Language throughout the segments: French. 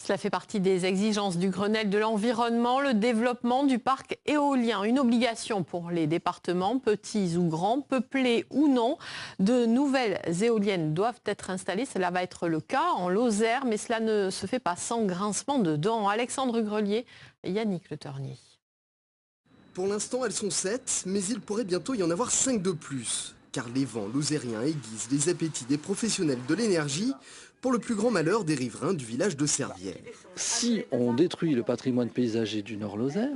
Cela fait partie des exigences du Grenelle de l'environnement, le développement du parc éolien. Une obligation pour les départements, petits ou grands, peuplés ou non. De nouvelles éoliennes doivent être installées. Cela va être le cas en Lozère, mais cela ne se fait pas sans grincement de dents. Alexandre Grelier et Yannick Le Ternier. Pour l'instant, elles sont 7, mais il pourrait bientôt y en avoir 5 de plus. Car les vents lozériens aiguisent les appétits des professionnels de l'énergie, pour le plus grand malheur des riverains du village de Servières. Si on détruit le patrimoine paysager du Nord-Lozère,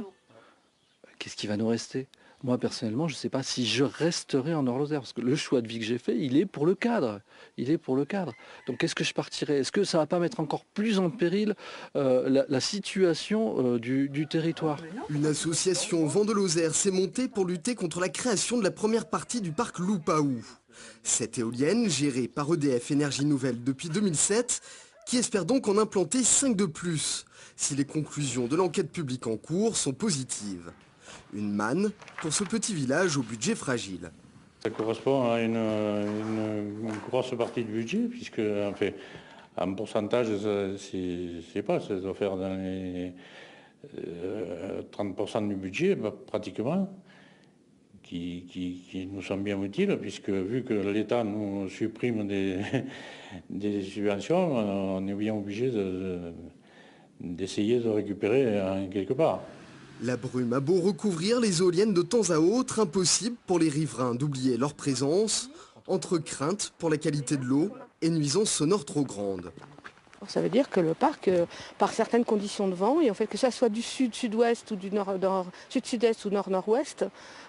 qu'est-ce qui va nous rester? Moi, personnellement, je ne sais pas si je resterai en Nord-Lozère, parce que le choix de vie que j'ai fait, il est pour le cadre. Il est pour le cadre. Donc, est-ce que je partirai? Est-ce que ça ne va pas mettre encore plus en péril la situation du territoire? Une association Vent de Lozère s'est montée pour lutter contre la création de la première partie du parc Loupaou. Cette éolienne, gérée par EDF Énergie Nouvelle depuis 2007, qui espère donc en implanter 5 de plus, si les conclusions de l'enquête publique en cours sont positives. Une manne pour ce petit village au budget fragile. Ça correspond à une grosse partie du budget, puisque en fait, en pourcentage, c'est pas, ça doit faire dans les 30% du budget, pratiquement, qui nous sont bien utiles, puisque vu que l'État nous supprime des subventions, on est bien obligé d'essayer de récupérer quelque part. La brume a beau recouvrir les éoliennes de temps à autre, impossible pour les riverains d'oublier leur présence, entre crainte pour la qualité de l'eau et nuisances sonores trop grandes. Ça veut dire que le parc, par certaines conditions de vent, et en fait que ça soit du sud-sud-ouest ou du sud-sud-est ou nord-nord-ouest,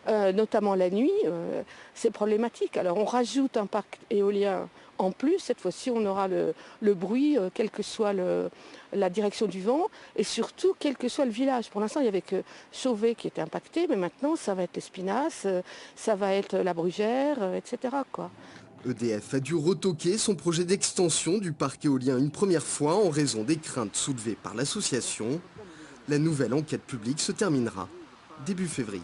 notamment la nuit, c'est problématique. Alors on rajoute un parc éolien en plus, cette fois-ci on aura le bruit, quelle que soit la direction du vent, et surtout quel que soit le village. Pour l'instant il n'y avait que Chauvet qui était impacté, mais maintenant ça va être l'Espinasse, ça va être la Brugère, etc., quoi. EDF a dû retoquer son projet d'extension du parc éolien une première fois en raison des craintes soulevées par l'association. La nouvelle enquête publique se terminera début février.